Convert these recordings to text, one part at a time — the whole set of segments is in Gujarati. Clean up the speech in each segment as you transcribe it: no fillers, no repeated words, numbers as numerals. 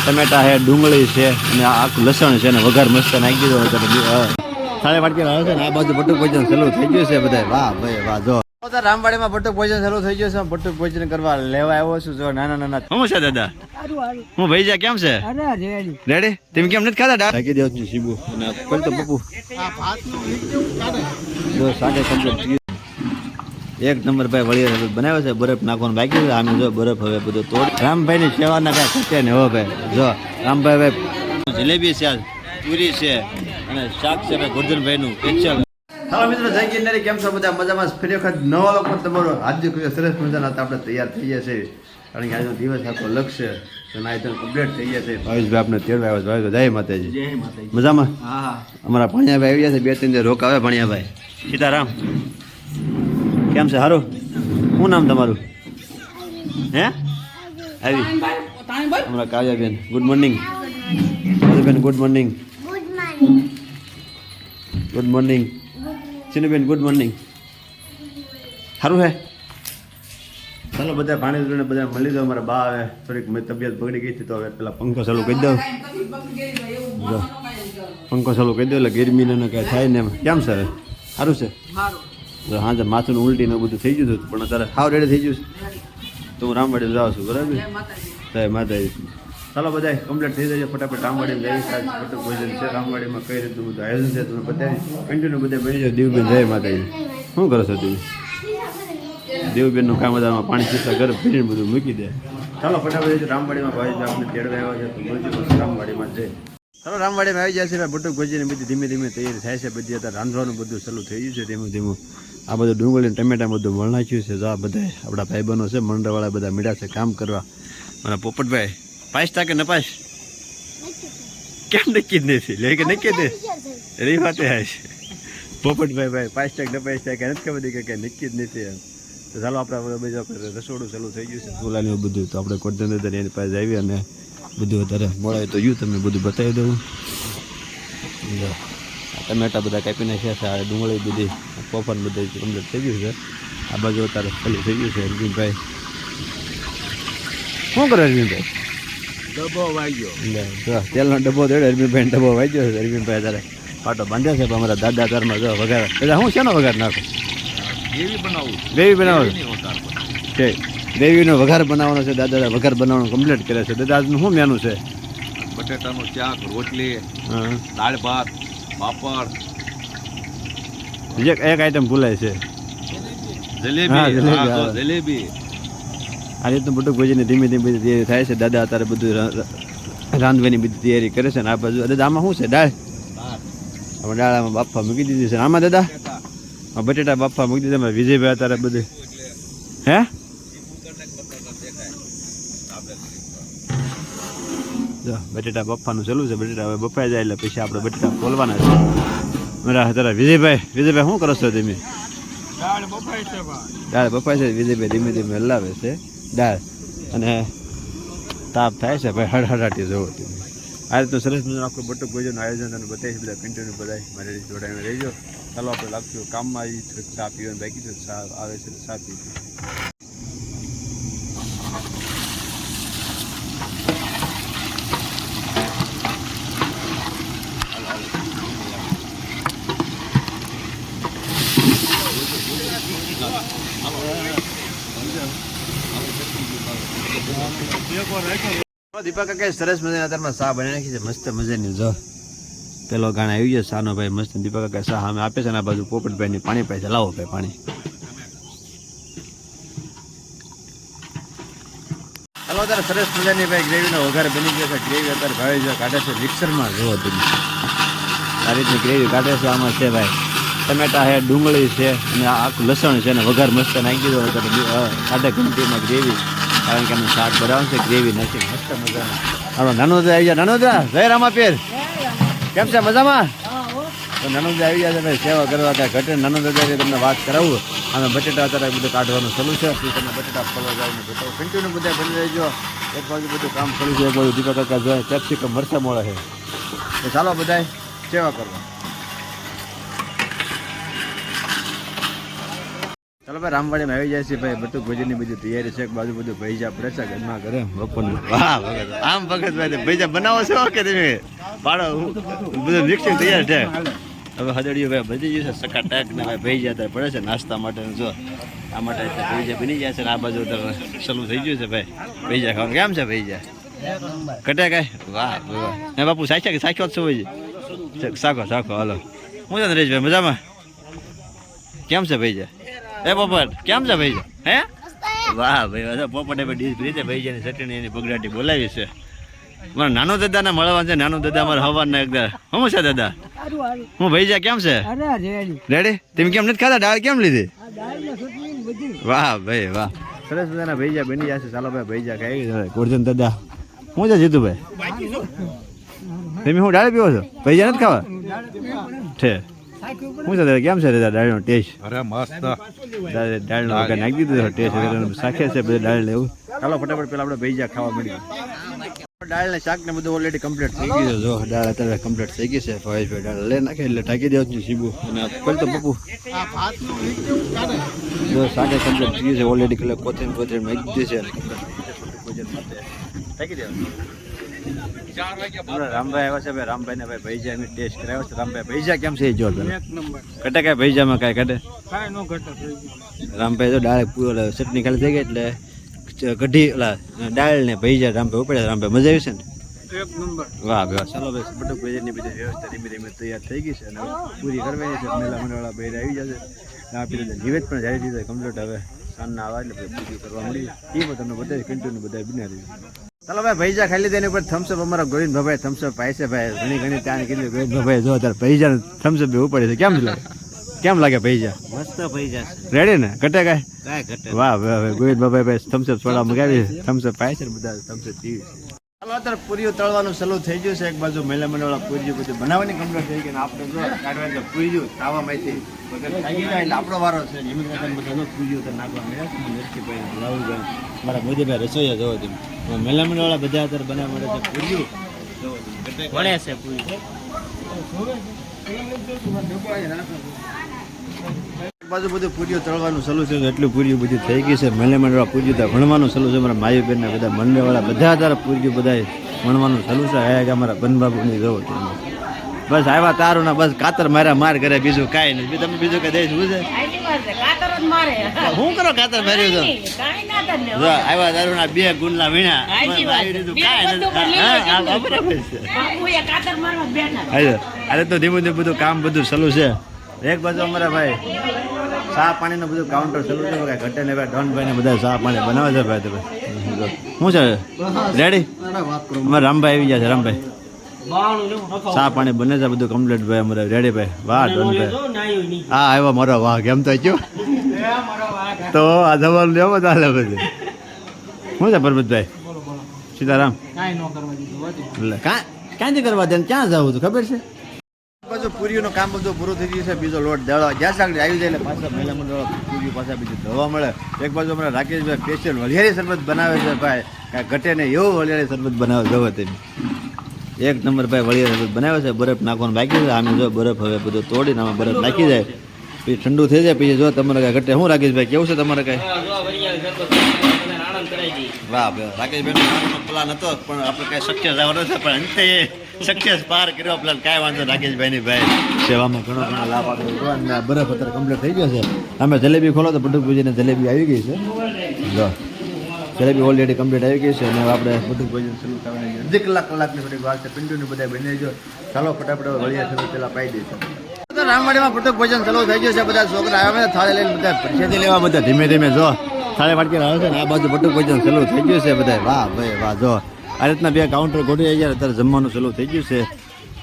ટમેટા છે, ડુંગળી છે અને આખું લસણ છે ને વઘાર મસ્ત નાખી દીધો. સાડા વાટકી આવે છે ને આ બાજુ બટુક ભોજન ચાલુ થઈ ગયું છે બધા. વાહ ભાઈ વાહ. જો રામવાડીમાં બટુક ભોજન ચાલુ થઈ ગયું છે. બટુક ભોજન કરવા લેવા આવ્યો છું. જો નાના નાના શું છે દાદા? હું ભાઈ જા કેમ છે? રેડી? તમે કેમ નથી ખાતા? ઢાકી દેવ છું શીબુ અને કોલ તો પપ્પુ જો સાગે કમ્પ્લીટ એક નંબર ભાઈ વળી બનાવ્યો છે. બરફ નાખવાનું બાકી છે. આમે જો બરફ હવે બધું તોડ. રામભાઈ ની સેવાના કઈ ખૂટે ને હો ભાઈ. જો રામભાઈ ભાઈ જલેબી છે, પૂરી છે અને શાક છે ભાઈ ગોરધનભાઈ નું સ્પેશિયલ. હાલો મિત્રો, જય ગિરનારી. કેમ છો બધા? મજામાં? ફરી વખત નવા લોકો તમારો હાર્દિક સરસ મજાના આપણે તૈયાર થઈ ગયા છે. કારણ કે આજનો દિવસ આખો લક્ષ્ય તો ના તો કમ્પ્લીટ થઈ ગયા છે. ભાવેશભાઈ આપણે તેડવા આવ્યો છે. જય માતાજી. જય માતાજી. મજામાં? હા. અમારા ભણિયાભાઈ આવી ગયા છે. 2-3 દિવસ રોક આવે ભણિયાભાઈ. સીતારામ કેમ છે? સારું. શું નામ તમારું? હે આવી અમારા કાવ્યાબેન. ગુડ મોર્નિંગ બેન. Good morning. ગુડ મોર્નિંગ ચીનુબેન. Good morning. સારું હે? ચાલો બધા પાણી જોઈને બધા મળી જાવ. અમારા બા આવે થોડીક તબિયત બગડી ગઈ હતી તો હવે પેલા પંખો ચાલુ કરી દઉં. પંખો ચાલુ કરી દઉં એટલે ગરમીને કાંઈ થાય ને. કેમ છે? સારું છે? હા તો માથું ઉલટીને બધું થઈ ગયું હતું પણ અત્યારે હાવ રેડી થઈ ગયું છે. તો હું રામવાડી જાઉં છું. બરાબર? જય માતાજી. ચાલો બધા કમ્પ્લીટ થઈ જાય ફટાફટ રામવાડીમાં જઈ. ફટક ભોજન છે રામવાડીમાં કઈ રીતનું બધું આયોજન છે તમે બતાવી કન્ટિન્યુ બધા બની જાઓ. દેવબેન જય માતાજી. શું કરો છો તમે? દેવબેનનું કામ બધામાં પાણી પીતા ઘર ફરીને બધું મૂકી દે. ચાલો ફટાફટ રામવાડીમાં ભાઈ આપણે તેડવા આવ્યા છે તો મળશું રામવાડીમાં જઈ. ચાલો રામવાડીમાં આવી જાય છે. બટુક ભજીને બધી ધીમે ધીમે તૈયારી થાય છે. બધી અત્યારે રાંધવાનું બધું ચાલુ થઈ ગયું છે ધીમું ધીમું. આ બધું ડુંગળી ટમેટા બધું વળ નાખ્યું છે. આ બધા આપણા ભાઈબંધો છે મંડળવાળા બધા મીડા છે કામ કરવા. અને પોપટભાઈ પાઈસ તા કે ન પાઈસ? કેમ નક્કી જ નથી લે કે નક્કી જ રહી વાતે આવે છે. પોપટભાઈ ભાઈ પાઈસ ટાક ન પાઈસ ટાક નથી ખબર કે નક્કી જ નથી એમ. તો ચાલો આપણે બીજા રસોડું ચાલુ થઈ ગયું છે બોલાની બધું. તો આપણે કોર્ડિનેટર એની પાસે આવી અને બધું અત્યારે મળે તો યુ તમને બધું બતાવી દઉં. ટમેટા બધા કાપી નાખ્યા છે. આ ડુંગળી બધી પોપન બધું કમ્પ્લીટ થઈ ગયું છે. આ બાજુ અત્યારે ચાલુ થઈ ગયું છે. અરવિંદભાઈ શું કરે? અરવિંદભાઈ ડબ્બો વાગ્યો. તેલનો ડબ્બો દેડે અરવિંદભાઈ ડબ્બો વાગ્યો છે. અરવિંદભાઈ અત્યારે પાટો બાંધ્યા છે. અમારા દાદા ઘરમાં જો વઘાર દાદા હું શેનો વઘાર નાખો? ગ્રેવી બનાવો છે. ગ્રેવીનો વઘાર બનાવવાનો છે. દાદા વઘાર બનાવવાનું કમ્પ્લીટ કરે છે. દાદા આજનું શું મેનુ છે? બટેટાનું શાક, રોટલી, દાળ ભાત, પાપડ. એક આઈટમ ભૂલાય છે. જલેબી. આ રીતનું બટુક ભજીની ધીમે ધીમે તૈયારી થાય છે. દાદા અત્યારે બધું રાંધવાની બધી તૈયારી કરે છે. ને આ બાજુ દાદા આમાં શું છે? દાળ. આમાં દાળ આમાં બાફા મૂકી દીધી છે. આમાં દાદા બટેટા બાફા મૂકી દીધા. વિજયભાઈ અત્યારે બધું હે બટેટા બફાનું ચાલુ છે. બટેટા હવે બફાઈ જાય એટલે પછી આપણે બટેટા ખોલવાના છે. મારા તારા વિજયભાઈ શું કરો છો તમે? દાળ બફાય છે. વિજયભાઈ ધીમે ધીમે હલાવે છે દાળ અને તાપ થાય છે ભાઈ હળહળાટી જોવો તમે. આ રીતનું સરસ મજાનું આખું બટુક ભોજનનું આયોજન અને બતાવીશ બધા કન્ટિન્યુ બધા મારી જોડાઈને રહેજો. ચાલો આપણે લાગતું કામમાં આવી ચા પીવાનું બાકી છે. ચા આવે છે ચા પીશું. દીપા કાકા સરસ મજાની અત્યારમાં ચા બનાવી નાખી છે મસ્ત મજાની. જો પેલો ગાણા આવી ગયો શાનો ભાઈ મસ્ત. દીપા કાકા ચા સામે આપે છે ને આ બાજુ પોપટભાઈ ની પાણી પાય છે. લાવો ભાઈ પાણી. હાલો અત્યારે સરસ મજાની ભાઈ ગ્રેવીનો વઘાર બની ગયો છે. ગ્રેવી અત્યારે ભાવે છે કાઢે છે મિક્સરમાં. જોવો તમે આ રીતની ગ્રેવી કાઢે છે. આમાં છે ભાઈ ટમેટા છે, ડુંગળી છે અને આખું લસણ છે ને વઘાર મસ્ત નાખી દીધો. કાઢે ઘંટીમાં ગ્રેવી કારણ કે અમે શાક બનાવવાનું છે. ગ્રેવી નાખી મસ્ત મજાનું. હાલો નાનોદા આવી ગયા. નાનોદા જય રામાપીર. કેમ છે? મજામાં? તો નાનોદા આવી ગયા છે ભાઈ સેવા કરવા કાંઈ ઘટે. નાનોદા તમને વાત કરાવું. અમે બટેટા અત્યારે બધું કાઢવાનું ચાલુ છે. તમે બટેટા ફોલવા જઈને બતાવો. કન્ટિન્યુ બધા બની રહેજો. એક બાજુ બધું કામ ચાલુ છે. એક બાજુ દીપા કાકા જોઈએ કેપ્સિકમ મરચાં મળે છે. તો ચાલો બધા સેવા કરવા. ચાલો ભાઈ રામવાડીમાં આવી જાય છે ભાઈ બધું ભોજનની બધી તૈયારી છે એક બાજુ બધું ભૈજા પડે છે ઘરમાં ઘરે બપોરનું વાહ ભગત આમ ભગત ભાઈ ભૈજા બનાવો છો કે તમે પાડો બધું મિક્સિંગ તૈયાર છે હવે હદડિયું ભાઈ બધી ગયું છે સકાટાક ને ભાઈ ભૈજા અત્યારે પડે છે નાસ્તા માટે જો આ માટે ભૈજા બની જાય છે ને આ બાજુ અત્યારે સલું થઈ ગયું છે ભાઈ ભૈજા ખાવાનું કેમ છે ભૈજા કટે કાંઈ વાહ વાહ હે બાપુ સાખ્યા કે સાખ્યો જ છો ભાઈ સાખો સાખો હાલો હું છે નરેશભાઈ મજામાં કેમ છે ભૈજા એ પોપટ કેમ છે ભાઈ હે વાહ ભાઈ પોપટે ડીશ રીતે ભાઈજાની ચટણી એની બગડાટી બોલાવી છે મારા નાનો દાદાને મળવા છે નાનો દાદા અમારા હવારના એકદમ શું છે દાદા હું ભૈજા કેમ છે રેડી તમે કેમ નથી ખાતા દાળ કેમ લીધી વાહ ભાઈ વાહ સરસ બધાના ભૈજા બની જશે ચાલો ભાઈ ભૈજા ખાઈ ગોરધન દાદા શું છે જીતુભાઈ તમે હું દાળ પીવો છો ભૈજા નથી ખાવા છે શું છે દાદા કેમ છે દાદા દાળનો ટેસ્ટ અરે મસ્ત દાળનો નાખી દીધો ટેસ્ટ શાખે છે બધું દાળ લેવું ચાલો ફટાફટ પેલા આપણે ભૈજા ખાવા મળી દાળ ને શાક ને બધું ઓલરેડી કમ્પ્લીટ થઈ ગયું જો દાળ અત્યારે કમ્પ્લીટ થઈ ગઈ છે ભાઈ દાળ લે નાખે એટલે ઢાંકી દેવું છે સીબુ અને પેલ તો પપ્પુ જો શાકે કમ્પ્લીટ થઈ ગયું છે ઓલરેડી કલે કોથમીર નાખી દીધી છે ઢાંકી દેવાનું રામભાઈ આવ્યા છે ભાઈ રામભાઈ ને ભાઈ ભૈજા એમ ટેસ્ટ કરાવ્યો છે રામભાઈ ભૈજા કેમ છે જો ઘટે કાંઈ ભૈજામાં કાંઈ ઘટે રામભાઈ તો દાળ પૂરો ચટણી ખાલી થઈ ગઈ એટલે કઢી ઓલા દાળ ને ભૈજા રામભાઈ ઉપડે રામભાઈ મજા આવી છે ને વાહ વાહ ચાલો ભાઈ બટુક ભૈજાની બધી વ્યવસ્થા ધીમે ધીમે તૈયાર થઈ ગઈ છે અને પૂરી કરવાની છે મેલા મંડળવાળા ભૈરા આવી જશે આપી દીધા નિવેદ પણ જારી દીધા કમ્પ્લીટ હવે સાંજના આવા એટલે પૂરી કરવા મળી એ પણ તમને બધા કન્ટિન્યુ બધા બનાવી ચાલો ભાઈ ભૈજા ખાઈ લીધા એની ઉપર થમ્સઅપ અમારા ગોવિંદ ભાઈ થમ્સઅપ પાય છે ભાઈ ઘણી ઘણી ત્યાં કીધું ગોવિંદ ભાઈ જો અત્યારે ભૈજા થમ્સઅપ બે ઉપડે છે કેમ લાગે ભૈજા મસ્ત ભૈજા રેડી ને ઘટે કાંઈ કાંઈ ઘટે વાહ વાહ ગોવિંદ ભાઈ થમ્સઅપ થોડા મગાવી થમ્સઅપ પાય છે ને બધા થમ્સઅપ પીવી ચાલો અત્યારે પૂરીઓ તળવાનું ચાલુ થઈ ગયું છે એક બાજુ મહિલા મંડળવાળા પૂરીઓ બધું બનાવવાની કમ્પ્લીટ થઈ ગઈ ને આપણે જો કાઢવાની તો પૂરીઓ ખાવામાંથી વગર ખાઈ જાય એટલે આપણો વારો છે હિમિત બધા પૂરીઓ તો નાખવા મળ્યા છે નરસિંહભાઈ લાવુભાઈ મારા મોદીભાઈ રસોઈયા જોવો તમે મહિલા મંડળવાળા બધા અત્યારે બનાવવા મળે છે પૂરીઓ વળે છે પૂરી બાજુ બધું પૂરીઓ તળવાનું ચાલુ છે એટલું પૂરીઓ બધી થઈ ગઈ છે મહિલા મંડળવાળા પૂરીઓ ત્યાં ભણવાનું ચાલુ છે મારા માયુ બેનના બધા મંડળવાળા બધા અત્યારે પૂરીઓ બધા ભણવાનું ચાલુ છે આયા અમારા બનબાબુની જોવો તમે બસ આવ્યા તારું ના બસ કાતર માર્યા માર કરે બીજું કાંઈ નહીં તમે બીજું કઈ દઈશ શું છે શું કરો કાતર માર્યું તો આવ્યા તારું ના બે ગુંડલા વીણા અરે તો ધીમું ધીમું બધું કામ બધું ચાલુ છે એક બાજુ અમારા ભાઈ ચા પાણીનું બધું કાઉન્ટર ચાલુ છે ભાઈ ઘટે ને ભાઈ ડોનભાઈ ને બધા ચા પાણી બનાવે છે ભાઈ તમે શું છે રેડી અમારે રામભાઈ આવી ગયા છે રામભાઈ ચા પાણી બને છે બધું કમ્પ્લીટ ભાઈ અમારે રેડી ભાઈ વાહ ડોનભાઈ હા આવ્યો મારો વાહ કેમ તો કયો તો આ જવાનું લેવો ચાલે બધું શું છે પરબતભાઈ સીતારામ એટલે ક્યાંથી કરવા દે ક્યાં જવું હતું ખબર છે બાજુ પૂરીઓનું કામ બધું પૂરું થઈ ગયું છે બીજો લોટ દળવા જ્યાં સાંકડી આવી જાય એટલે પાછા મહિલા મંડળ પૂરી પાછા બીજું ધોવા મળે એક બાજુ હમણાં રાકેશભાઈ સ્પેશિયલ વલિયારી શરબત બનાવે છે ભાઈ કાંઈ ઘટે ને એવું વલિયારી શરબત બનાવે જવો તેની એક નંબર ભાઈ વલિયારી શરબત બનાવે છે બરફ નાખવાનું બાકી છે આમે જો બરફ હવે બધું તોડીને આમાં બરફ નાખી જાય પછી ઠંડુ થઈ જાય પછી જો તમારે કાંઈ ઘટે શું રાકેશભાઈ કેવું છે તમારે કાંઈ વાહ રાકેશભાઈનો પ્લાન હતો પણ આપણે કાંઈ શક્ય જવાનો છે પણ અંતે શક્ય પાર કર્યો પ્લાન કાંઈ વાંધો રાકેશભાઈની ભાઈ સેવામાં ઘણો ઘણો લાભ આપ્યો બરફ અત્યારે કમ્પ્લીટ થઈ ગયો છે અમે જલેબી ખોલો તો બટુક ભોજનની જલેબી આવી ગઈ છે જો જલેબી ઓલરેડી કમ્પ્લીટ આવી ગઈ છે અને આપણે બટુક ભોજન શરૂ કરવાની અડધી કલાકની થોડીક વાર છે પિંડુની બધા બની જો ચાલો ફટાફટ વળિયા શરૂ પેલા પાઈ દઈશું રામવાડીમાં બટુક ભોજન ચાલુ થઈ ગયું છે બધા છોકરા આવે થાળે લઈને બધા પ્રસાદી લેવા બધા ધીમે ધીમે જો થાળે વાટકી આવે છે ને આ બાજુ બટુક ભોજન ચાલુ થઈ ગયું છે બધા વાહ ભાઈ વાહ જો આ રીતના બે કાઉન્ટર ગોઠવી ગયા અત્યારે જમવાનું ચાલુ થઈ ગયું છે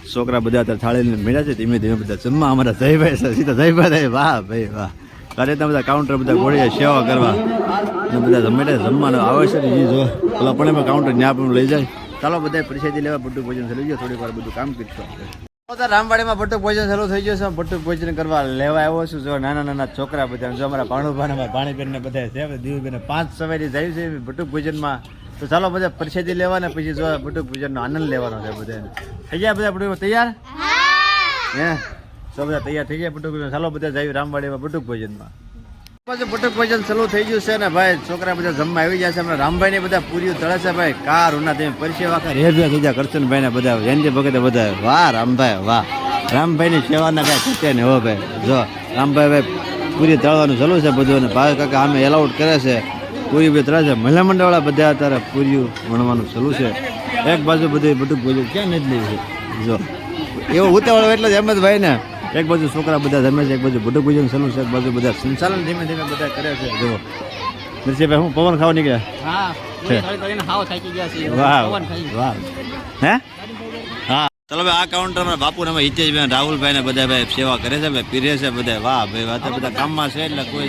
છોકરા બધા અત્યારે થાળી લઈને મળ્યા છે ધીમે ધીમે બધા જમવા અમારા જયભાઈ છે સીધા જયભાઈ વાહ ભાઈ વાહ આ રીતના બધા કાઉન્ટર બધા ગોળીએ સેવા કરવા અને બધા જમવાનું આવે છે ને એ જો પેલા પણ એમાં કાઉન્ટર ત્યાં પણ લઈ જાય ચાલો બધા પ્રસાદી લેવા બટુક ભોજન ચાલુ ગયો થોડીક વાર બધું કામ કરીશું રામવાડીમાં બટુક ભોજન ચાલુ થઈ ગયું છે બટુક ભોજન કરવા લેવા આવ્યો છું જો નાના નાના છોકરા બધા જો અમારા ભાણુભાઈ ભાણીબેન બધા છે દીવબેન 5 સવારી જાય છે બટુક ભોજનમાં તો ચાલો બધા પ્રસાદી લેવાને પછી જો બટુક ભોજનનો આનંદ લેવાનો છે બધાને થઈ ગયા બધા બટુક તૈયાર હે તો બધા તૈયાર થઈ ગયા બટુક ચાલો બધા જાય રામવાડીમાં બટુક ભોજનમાં પાછું બટુક ભોજન ચાલુ થઈ ગયું છે ને ભાઈ છોકરા બધા જમવા આવી ગયા છે હમણાં રામભાઈ ને બધા પૂરીઓ તળે છે ભાઈ કાર ઉના તમે પરિચય વાખા રેભ્યા થઈ ગયા કરશનભાઈ ને બધા જયંતિ ભગત બધા વાહ રામભાઈ વાહ રામભાઈ ની સેવાના કાંઈ ખૂટે ને હો ભાઈ જો રામભાઈ ભાઈ પૂરી તળવાનું ચાલુ છે બધું અને ભાઈ કાકા આમે એલાઉટ કરે છે પૂરી બધી તળે છે મહિલા મંડળવાળા બધા અત્યારે પૂરીઓ વણવાનું ચાલુ છે એક બાજુ બધું બટુક ભોજન ક્યાં નથી છે જો એવું ઉતાવળ એટલે જ એમ જ ભાઈ ને એક બાજુ છોકરા બધા જમે છે એક બાજુ બટુક ભોજન ચાલુ છે એક બાજુ બધા સંચાલન ધીમે ધીમે બધા કરે છે જુઓ નરસિંહભાઈ હું પવન ખાવા નીકળ્યા હા છે. હાવ થાકી ગયા છે વાહ પવન ખાઈ. વાહ હે હા ચલો ભાઈ આ કાઉન્ટરમાં બાપુ ને હિતેશભાઈ રાહુલભાઈ ને બધા ભાઈ સેવા કરે છે ભાઈ પીરે છે બધા વાહ ભાઈ વાત બધા કામમાં છે એટલે કોઈ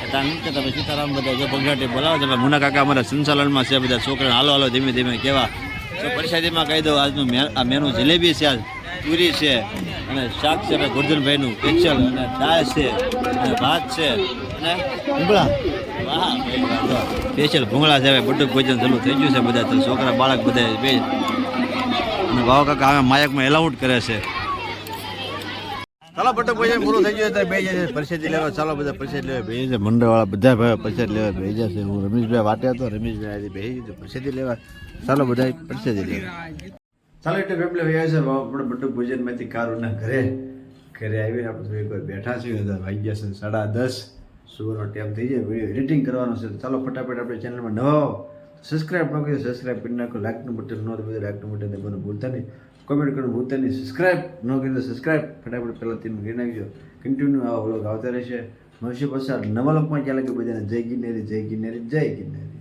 ત્યાં નથી કરતા ભાઈ સીતારામ બધા જો પંગાટી બોલાવે છે ભાઈ મુના કાકા અમારા સંચાલનમાં છે બધા છોકરા હાલો હાલો ધીમે ધીમે કેવા તો પ્રસાદીમાં કહી દઉં આજનું આ મેનુ જલેબી છે આજ પૂરી છે અને શાક છે ભાઈ ગોરધનભાઈનું સ્પેશિયલ અને દાળ છે અને ભાત છે અને ભૂંગળા વાહ ભાઈ વાહ સ્પેશિયલ ભૂંગળા છે ભાઈ બટુક ભોજન ચાલુ થઈ ગયું છે બધા તો છોકરા બાળક બધા બે અને ભાવ કાકા હવે માયકમાં એલાઉટ કરે છે ચાલો બટુક ભોજન પૂરું થઈ ગયું બે જાય પ્રસાદી લેવા ચાલો બધા પ્રસાદ લેવા બે છે મંડળવાળા બધા ભાઈ પ્રસાદ લેવા બે જશે હું રમેશભાઈ વાટે હતો રમેશભાઈ આજે બે ગયું પ્રસાદી લેવા ચાલો બધા પ્રસાદી લેવા ચાલો એટલે ફેમિલી ભાઈ છે આપણે બટુક ભોજનમાંથી કારુના ઘરે આવીને આપણે એકવાર બેઠા છીએ વાગ્યા છે 10:30 સુવાનો ટાઈમ થઈ જાય વિડીયો એડિટિંગ કરવાનો છે ચાલો ફટાફટ આપણે ચેનલમાં નવા સબસ્ક્રાઈબ ન કરી સબસ્ક્રાઈબ કરી નાખો લાઇકનું બટન ન દબાવો લાઇકનું બટન દબાવવાનું ભૂલતા નહીં કોમેન્ટ કરવાનું ભૂલતા નહીં સબસ્ક્રાઈબ ન કરી તો સબસ્ક્રાઈબ ફટાફટ પહેલાં તેમ કરી નાખજો કન્ટિન્યુ આવા વ્લોગ આવતા રહેશે મળશે પાછા નવા લોકમાં ક્યાં લાગે બધાને જય ગિરનારી જય ગિરનારી જય ગિરનારી